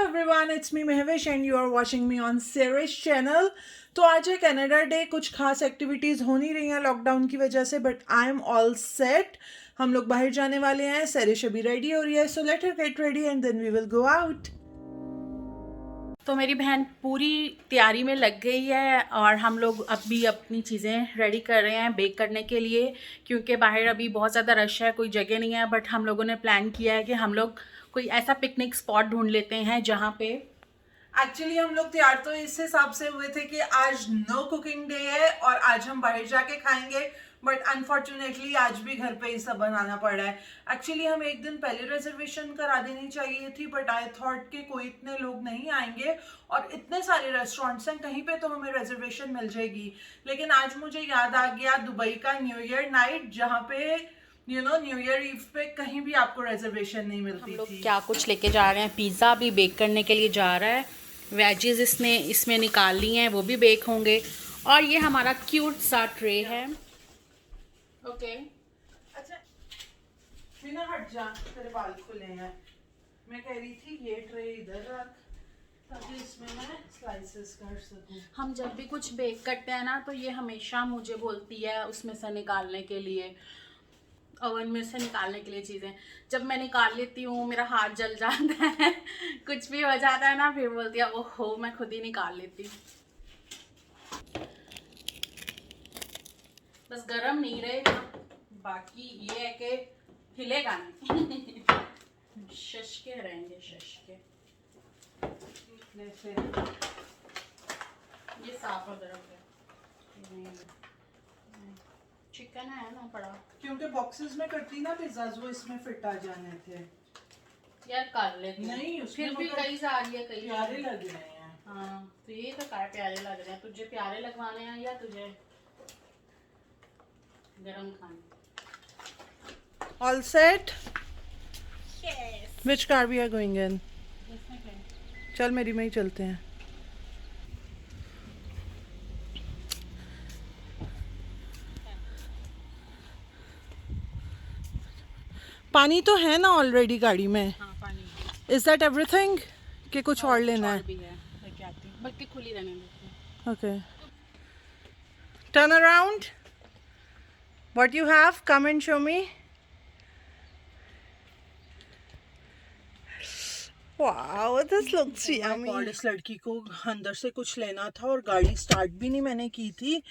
everyone, it's me Mehvesh and you are watching me on Sirish channel. तो आज है Canada day. कुछ खास एक्टिविटीज़ हो नहीं रही हैं लॉकडाउन की वजह से, but I am all set. हम लोग बाहर जाने वाले हैं। सरिश अभी रेडी हो रही है, so let her get ready and then we will go out. तो मेरी बहन पूरी तैयारी में लग गई है और हम लोग अभी अपनी चीज़ें रेडी कर रहे हैं बेक करने के लिए, क्योंकि बाहर अभी बहुत ज़्यादा रश है, कोई जगह नहीं है। बट हम लोगों ने प्लान किया है कि हम लोग कोई ऐसा पिकनिक स्पॉट ढूंढ लेते हैं जहाँ पे एक्चुअली हम लोग तैयार तो इस हिसाब से हुए थे कि आज नो कुकिंग डे है और आज हम बाहर जाके खाएंगे, बट अनफॉर्चुनेटली आज भी घर पे ही सब बनाना पड़ रहा है। एक्चुअली हम एक दिन पहले रिजर्वेशन करा देनी चाहिए थी, बट आई थॉट कि कोई इतने लोग नहीं आएंगे और इतने सारे रेस्टोरेंट्स हैं, कहीं पे तो हमें रिजर्वेशन मिल जाएगी। लेकिन आज मुझे याद आ गया दुबई का न्यू ईयर नाइट, जहाँ पे न्यू ईयर ईव पे कहीं भी आपको रिजर्वेशन नहीं मिलती। हम लोग क्या कुछ लेके जा रहे हैं। पिज़्ज़ा भी बेक करने के लिए जा रहा है, वेजेस इसमें निकाल ली हैं, वो भी बेक होंगे। और ये हमारा क्यूट सा ट्रे है। ओके अच्छा बिना हट जा, तेरे बाल खुले हैं। मैं कह रही थी ये ट्रे इधर रख ताकि इसमें मैं स्लाइसेस कर सकूं। हम जब भी कुछ बेक करते हैं ना, तो ये हमेशा मुझे बोलती है उसमें से निकालने के लिए, ओवन में से निकालने के लिए चीज़ें। जब मैं निकाल लेती हूँ मेरा हाथ जल जाता है कुछ भी हो जाता है ना, फिर बोलती है ओहो मैं खुद ही निकाल लेती हूँ। बस गरम नहीं रहेगा, बाकी ये है कि हिलेगा नहीं शश के रहेंगे, शश के। ये साफ अदरक है, चिकन है ना पड़ा, क्योंकि बॉक्सेस में करती ना पिज्जा, वो इसमें फिट आ जाने थे यार। कर लेती नहीं, फिर भी कई जा रही है, कई प्यारे लग रहे हैं। हाँ तो ये तो क्या प्यारे लग रहे हैं। तुझे प्यारे लगवाने हैं या तुझे गरम खाने? All set? Which car we are going in? चल मेरी में ही चलते हैं। पानी तो है ना ऑलरेडी गाड़ी में? हाँ पानी। इज दैट एवरीथिंग कि कुछ और लेना है? भी है, लेके आती हूँ, बल्कि खुली रहने देती हूँ। Okay, turn around. What you have, come and show me. Wow this looks yummy. इस लड़की को अंदर से कुछ लेना था और गाड़ी स्टार्ट भी नहीं मैंने की थी,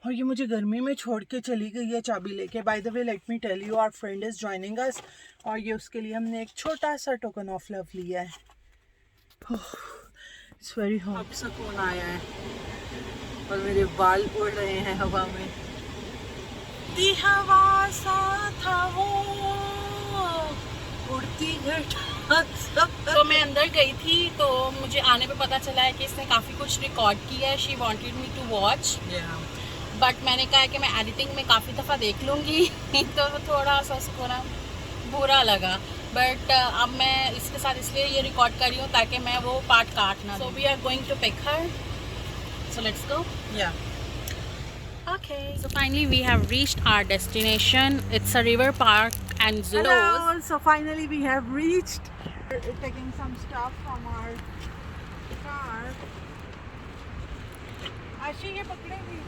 और ये मुझे गर्मी में छोड़ के चली गई है चाबी लेके। By the way let me tell you, our friend is joining us, और ये उसके लिए हमने एक छोटा सा टोकन ऑफ लव लिया है। It's very hot. अब सुकून आया है और मेरे बाल उड़ रहे हैं हवा में। दी हवा सा था वो उड़ती घटा। तो मैं अंदर गई थी तो मुझे आने पे पता चला है कि इसने काफ़ी कुछ रिकॉर्ड किया है। She wanted me to watch, but मैंने कहा कि मैं एडिटिंग में काफ़ी दफ़ा देख लूँगी तो थोड़ा सा उसको ना बुरा लगा। बट अब मैं इसके साथ इसलिए ये रिकॉर्ड कर रही हूँ ताकि मैं वो पार्ट काट ना। So we are going to pick her, so let's go. Yeah Okay, so finally we have reached our destination. It's a river park and zoo. Hello, so finally we have reached. We're taking some stuff from our car. आशी ये पकड़ेगी।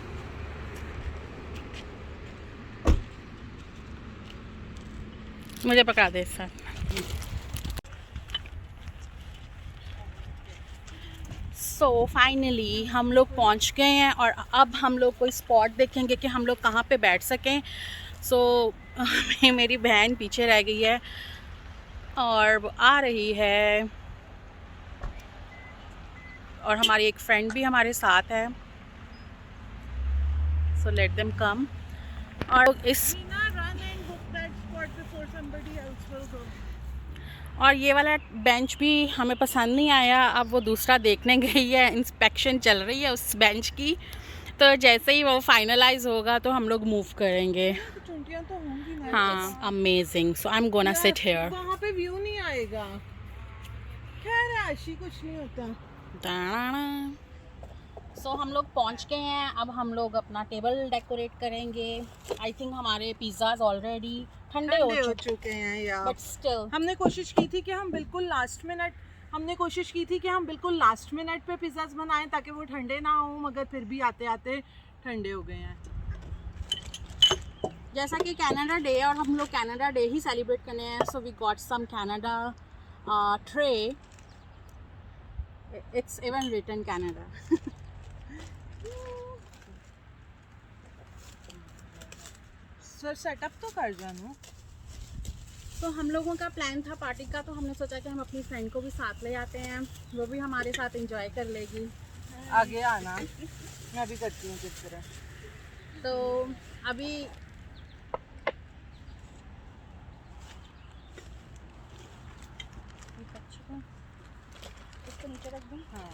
मुझे पकड़ा दे sir. So finally हम लोग पहुंच गए हैं और अब हम लोग कोई स्पॉट देखेंगे कि हम लोग कहाँ पे बैठ सकें। सो मेरी बहन पीछे रह गई है और वो आ रही है, और हमारी एक फ्रेंड भी हमारे साथ है। So let them come. और और ये वाला बेंच भी हमें पसंद नहीं आया, अब वो दूसरा देखने गई है, इंस्पेक्शन चल रही है उस बेंच की। तो जैसे ही वो फाइनलाइज होगा तो हम लोग मूव करेंगे। चुंटियां तो होंगी ना। हाँ amazing. So I am gonna sit here. वहाँ पे व्यू नहीं आएगा। खैर आशी कुछ नहीं होता। सो हम लोग पहुँच गए हैं। अब हम लोग अपना टेबल डेकोरेट करेंगे। आई थिंक हमारे पिज़्ज़ाज ऑलरेडी ठंडे हो चुके हैं यार, बट स्टिल हमने कोशिश की थी कि हम बिल्कुल लास्ट मिनट हमने कोशिश की थी कि हम बिल्कुल लास्ट मिनट पे पिज़्ज़ाज बनाएं ताकि वो ठंडे ना हो, मगर फिर भी आते आते ठंडे हो गए हैं। जैसा कि कनाडा डे है और हम लोग कनाडा डे ही सेलिब्रेट करने हैं, so we got some Canada tray, it's even written Canada. सर सेटअप तो कर जानू। तो हम लोगों का प्लान था पार्टी का, तो हमने सोचा कि हम अपनी फ्रेंड को भी साथ ले आते हैं, वो भी हमारे साथ एंजॉय कर लेगी। आगे आना, मैं भी करती हूँ किस तरह। तो अभी इसको नीचे रख दूँ। हाँ।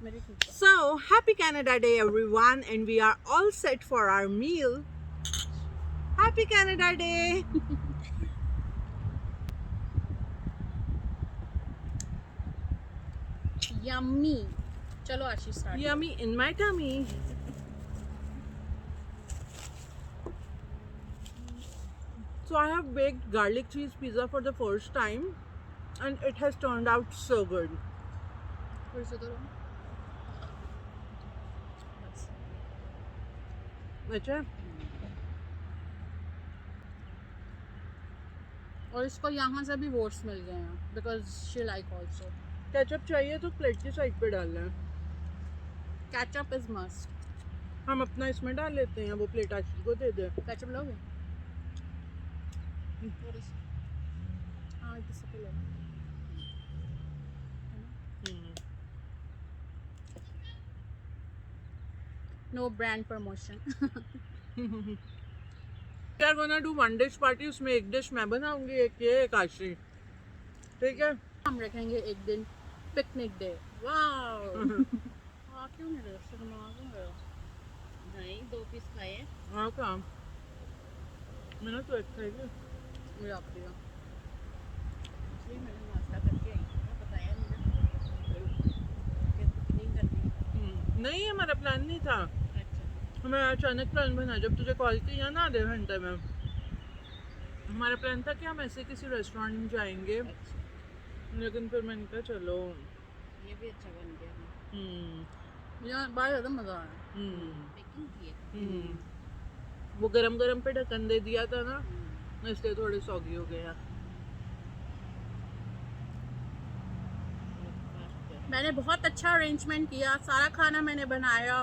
मेरी So, happy Canada Day everyone, and we are all set for our meal. Happy Canada Day! Yummy. चलो आशीष start. Yummy in my tummy. So I have baked garlic cheese pizza for the first time, and it has turned out so good. फिर से करो। अच्छा, और इसको यहाँ से भी वोट्स मिल गए हैं because she like also. Ketchup चाहिए तो प्लेट की साइड पे डालना है। Ketchup is must. हम अपना इसमें डाल लेते हैं, वो प्लेट आशीष को दे दे। केचप लोगे? हाँ किसी को लेना। No brand promotion. We are gonna do one dish party, उसमें एक डिश मैं बनाऊंगी, एक ये, एक आशीष, ठीक है? हम रखेंगे एक दिन पिकनिक डे। वाओ। क्यों नहीं रहे? शर्मा नहीं, 2 पीस खाए। हाँ काम, मैंने तो एक खाएगी। मुझे आप दिया। इसलिए मैंने नाश्ता करके आई थी, बताया मुझे कि पिकनिक करनी। नहीं, हमारा प्लान नहीं था, अच्छा। हमें अचानक प्लान बना जब तुझे कॉल किया ना आधे घंटे में। हमारा प्लान था कि हम ऐसे किसी रेस्टोरेंट जाएंगे, लेकिन फिर मैंने कहा चलो। ये भी अच्छा बन गया। यार बाहर ज़्यादा मज़ा आया। हम्म पैकिंग वो गरम गरम पे ढक्कन दे दिया था ना, इसलिए थोड़े सौगी हो गया। मैंने बहुत अच्छा अरेंजमेंट किया, सारा खाना मैंने बनाया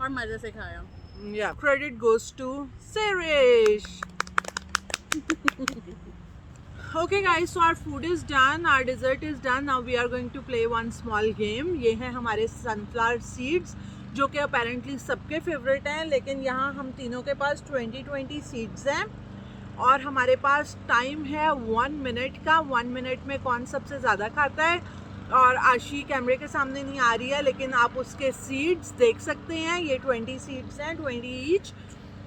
और मज़े से खाया। Yeah, credit goes to Sarish. Okay guys, so our food is done, our dessert is done. Now we are going to play one small game. ये है हमारे sunflower seeds, जो कि apparently सबके फेवरेट हैं, लेकिन यहाँ हम तीनों के पास 20-20 seeds हैं और हमारे पास टाइम है 1 मिनट का। 1 मिनट में कौन सबसे ज़्यादा खाता है, और आशी कैमरे के सामने नहीं आ रही है, लेकिन आप उसके सीड्स देख सकते हैं। ये 20 सीड्स हैं, 20 ईच,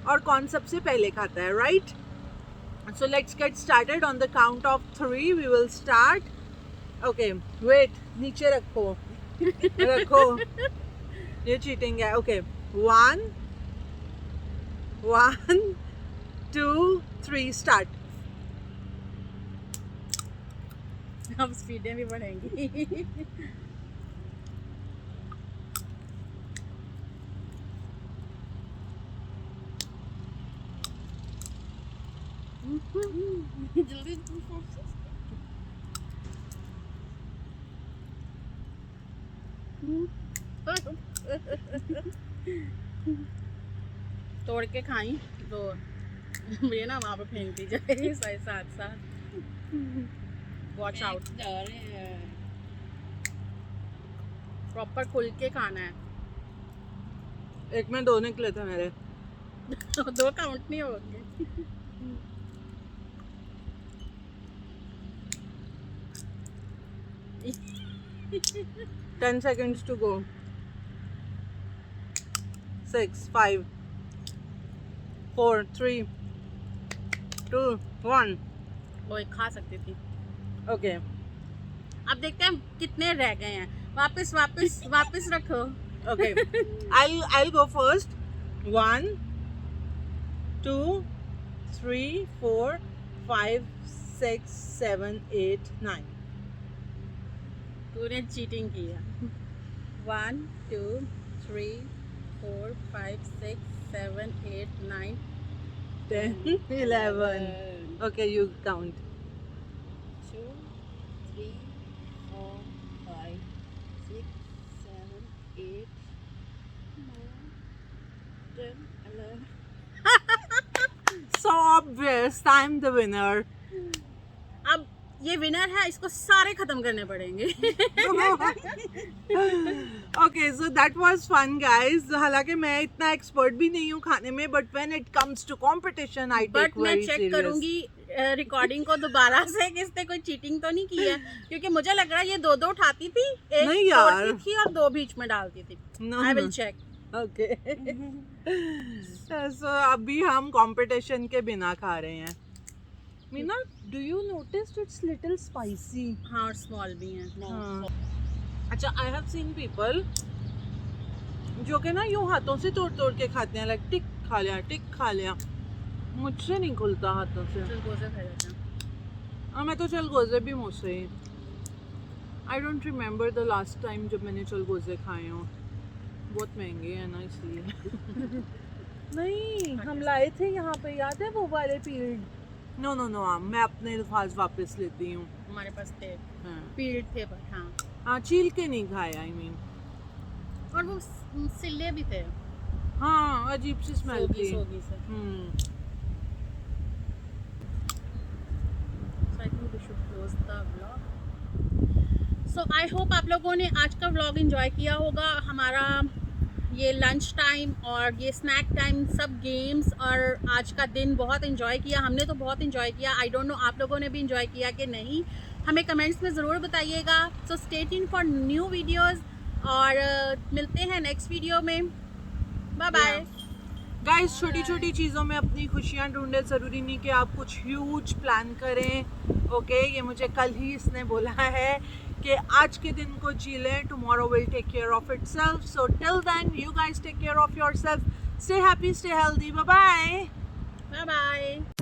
और कौन सबसे पहले खाता है, right? So let's get started. On the count of 3 we will start. Okay wait, नीचे रखो रखो, ये चीटिंग है। Okay 1 2 3 start. अब स्पीडें भी बढ़ेंगी। जल्दी तोड़ के खाई तो ये ना वहाँ पे फेंकती जाए साथ साथ। Watch out. प्रॉपर खुल के खाना है। एक में 2 निकले थे मेरे। 2 काउंट नहीं होंगे। Ten seconds to go. 6 5 4 3 2 1। वो खा सकती थी। ओके अब देखते हैं कितने रह गए हैं। वापस वापस वापस रखो। Okay I'll go first. 1 2 3 4 5 6 7 8 9. तूने चीटिंग किया. 1 2 3 4 5 6 7 8 9 10 11. Okay, you count. 2 3 4 5 6 7 8 9 10 11. So obvious, I'm the winner. अब ये विनर है, इसको सारे खत्म करने पड़ेंगे. Okay, so that was fun, guys. हालांकि मैं इतना एक्सपर्ट भी नहीं हूँ खाने में, but when it comes to competition, I but take मैं very चेक serious. करूंगी रिकॉर्डिंग को दोबारा से कि इसने कोई चीटिंग तो नहीं की है, क्योंकि मुझे लग रहा है ये दो दो उठाती थी, एक नहीं यार. तोड़ती थी और दो बीच में डालती थी. No, I will no. Check. Okay. So अभी हम competition के बिना खा रहे हैं. Meena, do you notice it's little spicy? हाँ, और स्मॉल भी हैं. हाँ. अच्छा, I have seen people जो कि ना यूं हाथों से तोड़ तोड़ के खाते हैं, like टिक खा लिया. मुझसे नहीं खुलता हाथों से. चल गोज़े खा लेते हैं. और मैं तो चलगोज़े भी मुझसे ही. I don't remember the last time जब मैंने चलगोज़े खाए हों. बहुत महंगे हैं ना, इसलिए. नहीं, हम लाए थे यहाँ पे, याद है वो वाले पील्ड? नो मैं अपने अल्फाज वापस लेती हूँ. हमारे पास थे, हाँ. पीड़ थे, पर हाँ. हाँ, छील के नहीं खाया, I mean. और वो सिल्ले भी थे. हाँ, अजीब सी स्मेल थी. सोगी से. So I think we should close the vlog. So I hope आप लोगों ने आज का व्लॉग एंजॉय किया होगा. हमारा ये लंच टाइम और ये स्नैक टाइम, सब गेम्स और आज का दिन बहुत एंजॉय किया. हमने तो बहुत एंजॉय किया. आई डोंट नो आप लोगों ने भी एंजॉय किया कि नहीं, हमें कमेंट्स में ज़रूर बताइएगा. So stay tune for new videos और मिलते हैं नेक्स्ट वीडियो में. Bye bye. गाइस, छोटी छोटी चीज़ों में अपनी खुशियाँ ढूंढे. ज़रूरी नहीं कि आप कुछ ह्यूज प्लान करें. ओके, ये मुझे कल ही इसने बोला है कि आज के दिन को जी लें. Tomorrow will take care of itself. So till then, you guys take care of yourself. Stay happy, stay healthy. Bye bye. Bye bye.